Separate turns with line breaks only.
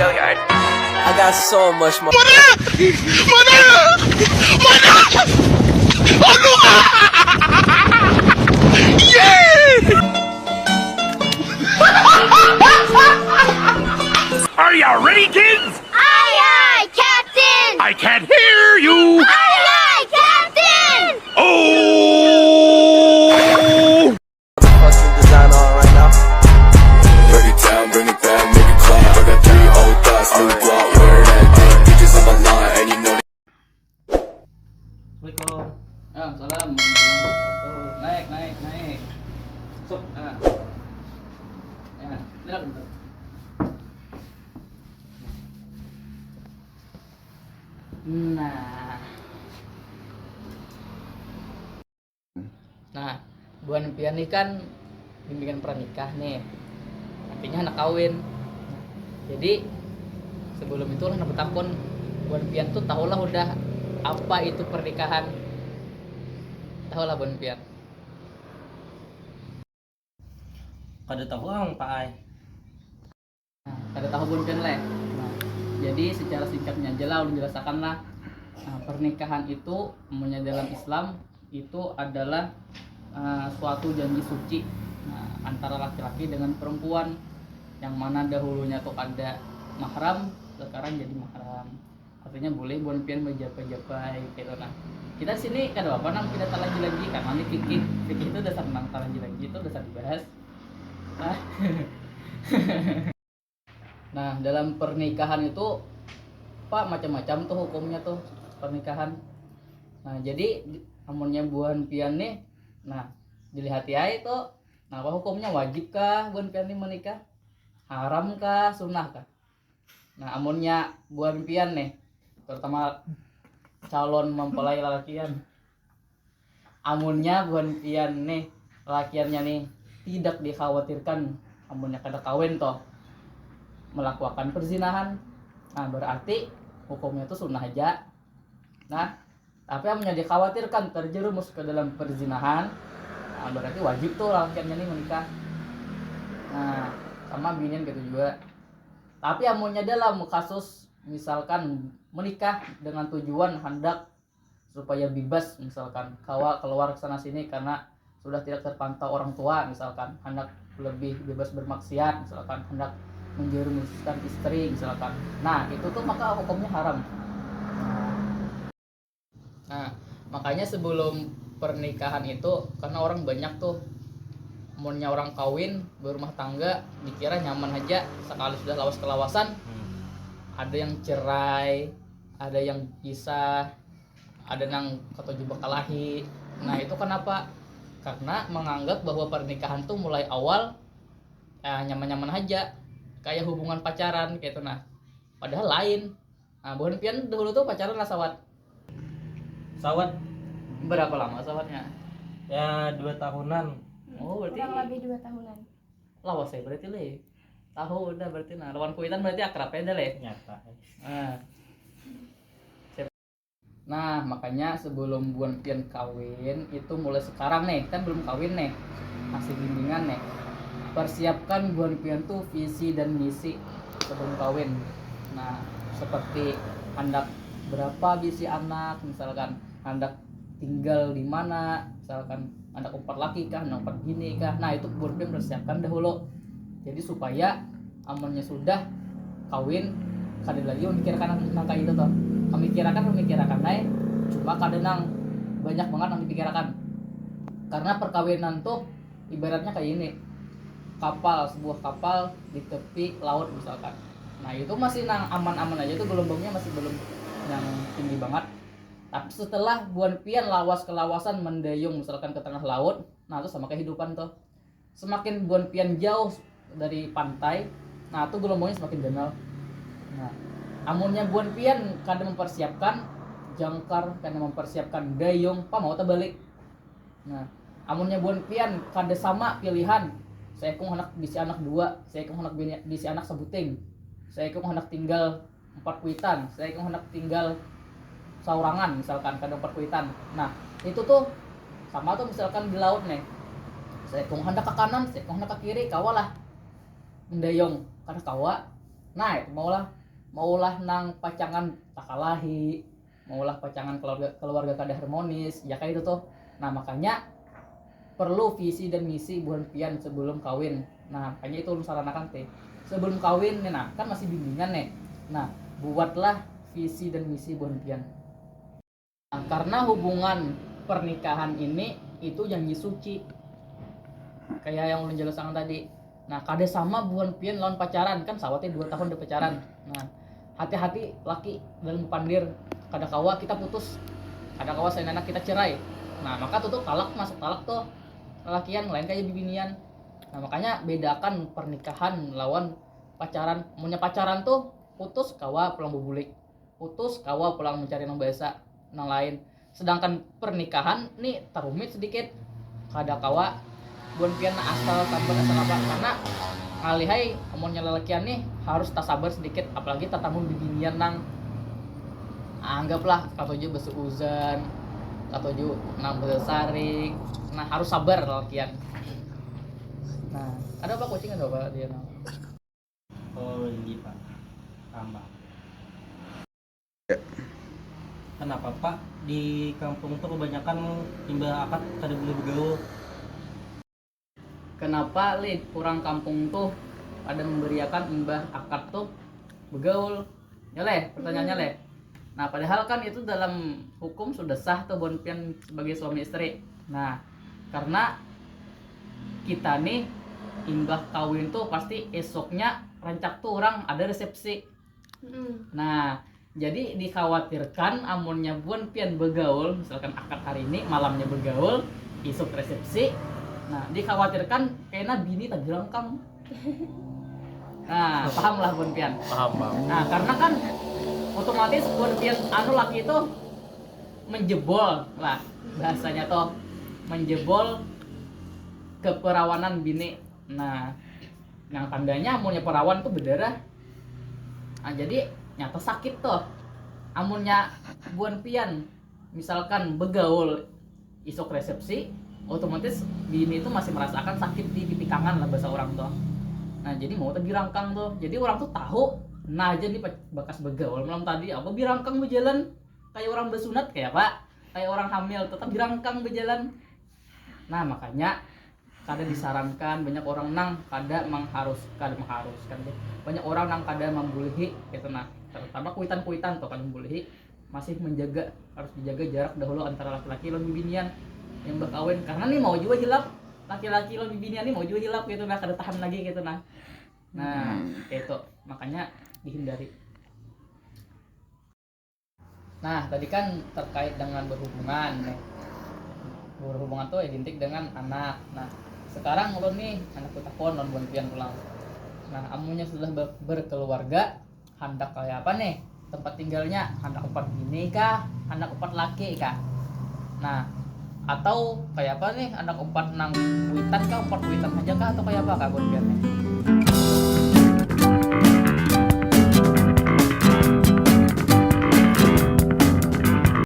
Gilliard. I got so much more.
Are you ready, kids?
Aye, aye, Captain!
I can't hear you.
Aye, aye, Captain!
Oh!
Fucking design on right now.
Break it down, bring it back, make it clap. I got 3 old thoughts, new block, where that thing. Bitches on my line, and you know
Assalamualaikum. Salam. Naik. Sok. Ya, lihat bentar. Nah, buan pian ini kan bimbingan pernikah nih. Artinya anak kawin. Jadi sebelum itu lah takon buan pian tuh tahulah udah apa itu pernikahan. Tahulah buan pian.
Kada tahu ang paay.
Nah, kada tahu buan pian leh. Nah, jadi secara singkatnya aja lah ulun jelaskan lah. Nah, pernikahan itu umumnya dalam Islam itu adalah suatu janji suci antara laki-laki dengan perempuan yang mana dahulunya tuh ada mahram, sekarang jadi mahram. Artinya boleh buan pian menjapai gitu. Nah, kita sini kada apa nang tidak lagi karena ini fikih itu dasar nang lagi itu dasar dibahas. Nah, dalam pernikahan itu Pak macam-macam tuh hukumnya tuh pernikahan. Nah, jadi amunnya buan pian nih, nah dilihat ya itu, nah apa hukumnya, wajib kah buan pian nih menikah, haram kah, sunnah kah? Nah, amunnya buan pian nih, terutama calon mempelai lalakian, amunnya buan pian nih lalakiannya nih tidak dikhawatirkan amunnya kada kawin toh melakukan perzinahan, nah berarti hukumnya itu sunnah aja. Nah, tapi amunnya dikhawatirkan terjerumus ke dalam perzinahan, nah berarti wajib tuh lalakiannya nih menikah. Nah, sama binian gitu juga. Tapi amunnya dalam kasus misalkan menikah dengan tujuan hendak supaya bebas, misalkan kawa keluar sana sini karena sudah tidak terpantau orang tua, misalkan hendak lebih bebas bermaksiat, misalkan hendak menjerumuskan istri misalkan. Nah, itu tuh maka hukumnya haram. Nah, makanya sebelum pernikahan itu karena orang banyak tuh maunya orang kawin berumah tangga dikira nyaman aja sekali sudah lawas kelawasan. Ada yang cerai, ada yang pisah, ada yang ketojubak kalahi. Nah, itu kenapa? Karena menganggap bahwa pernikahan tuh mulai awal nyaman-nyaman aja, kayak hubungan pacaran gitu. Nah, padahal lain. Nah, buan pian dulu tuh pacaran lah sawat.
Sawat
Berapa lama sawatnya?
ya 2 tahunan.
Oh, berarti
Kurang lebih 2 tahunan.
lawas ya berarti le. Tahu udah berarti. Nah, lawan kuitan berarti akrab ya le.
Nyata.
Nah, makanya sebelum buan pian kawin itu mulai sekarang nih, kan belum kawin nih, masih bimbingan nih. Persiapkan buan pian tuh visi dan misi sebelum kawin. Nah, seperti hendak berapa bisi anak, misalkan hendak tinggal di mana, misalkan hendak 4 laki kah, hendak 4 bini kah. Nah, itu buan pian persiapkan dahulu. Jadi supaya amannya sudah kawin kada lagi memikirkan nangka itu toh. Memikirkan naik, cuma kadang banyak banget yang dipikirkan. Karena perkawinan tuh ibaratnya kayak ini, sebuah kapal di tepi laut misalkan. Nah, itu masih nang aman-aman aja tuh, gelombangnya masih belum yang tinggi banget. Tapi setelah buan pian lawas kelawasan mendayung misalkan ke tengah laut, nah itu sama kehidupan tuh. Semakin buan pian jauh dari pantai, nah itu gelombangnya semakin dangkal. Nah, amunnya buan pian kada mempersiapkan jangkar, kada mempersiapkan dayung, mau terbalik. Nah, amunnya buan pian kada sama pilihan, saya kung hendak bisi anak 2, saya kung hendak bisi anak sebuting, saya kung hendak tinggal 4 kuitan, saya kung hendak tinggal saurangan misalkan kada 4 kuitan. Nah, itu tuh sama tuh misalkan di laut nih, saya kung hendak ke kanan, saya kung hendak ke kiri, kawalah mendayung karena kawa. Nah itu maulah nang pacangan takalahi, maulah pacangan keluarga kada harmonis ya kayak itu tuh. Nah makanya perlu visi dan misi buan pian sebelum kawin. Nah makanya itu lu saranakan teh sebelum kawin nih, nah kan masih bimbingan nih. Nah buatlah visi dan misi buan pian. Nah, karena hubungan pernikahan ini itu janji suci kayak yang ulun jelaskan tadi. Nah kada sama buan pian lawan pacaran kan sawatnya 2 tahun udah pacaran. Nah hati-hati laki dalam pandir, kada kawa kita putus, kada kawa saeunana kita cerai. Nah maka tuh talak masuk talak tuh lelakian lain kayak bibinian. Nah makanya bedakan pernikahan lawan pacaran. Punya pacaran tuh putus kawa pulang bubulik, putus kawa pulang mencari nang biasa nang lain. Sedangkan pernikahan nih terumit sedikit, kada kawa buan pian asal sabar asal apa, karena ngalihai amunnya lelakian nih harus tak sabar sedikit, apalagi tatamun bibinian nang anggaplah katoju beseuzan, katoju nang besaring. Nah harus sabar lelakian. Nah ada apa kucing ada apa dia nang?
Oh ini pak, tambah. Kenapa pak di kampung tuh kebanyakan imbah akad kada boleh bergaul?
Kenapa lid kurang kampung tuh ada memberiakan imbah akad tuh begaul? Ya leh, pertanyaannya leh. Nah padahal kan itu dalam hukum sudah sah tuh bon pian sebagai suami istri. Nah karena kita nih imbah kawin tuh pasti esoknya rancak tuh orang ada resepsi. Nah jadi dikhawatirkan amunnya buan pian begaul, misalkan akad hari ini malamnya begaul, esok resepsi. Nah dikhawatirkan kayaknya bini tak jerangkang. Nah paham lah buan pian.
Paham bang.
Nah karena kan otomatis buan pian anu laki itu menjebol lah bahasanya tuh, menjebol keperawanan bini. Nah yang tandanya amunnya perawan tuh berdarah. Nah jadi nyata sakit tuh amunnya buan pian misalkan begaul isok resepsi, otomatis bini itu masih merasakan sakit di pipi kangen lah bahasa orang tuh. Nah jadi mau tuh dirangkang tuh, jadi orang tuh tahu nah aja nih bekas begaul malam tadi apa birangkang berjalan kayak orang bersunat kayak pak, kayak orang hamil tetap dirangkang berjalan. Nah makanya kada disarankan, banyak orang nang kada mengharuskan deh. Banyak orang nang kada membolehi gitu. Nah terutama kuitan tuh kan membolehi masih menjaga, harus dijaga jarak dahulu antara laki-laki dan bibinian yang berkawin, karena nih mau juga hilap laki-laki dan bibinian nih mau juga hilap gitu. Nah kada tahan lagi gitu. Nah itu makanya dihindari. Nah tadi kan terkait dengan berhubungan tuh identik dengan anak. Nah sekarang lo nih anak telepon non buan pian pulang. Nah amunya sudah berkeluarga, hendak kayak apa nih tempat tinggalnya, hendak empat bini kah, hendak empat laki kah? Nah atau kayak apa nih, hendak empat nang kuitan kah, empat kuitan aja kah, atau kayak apa kah buan piannya?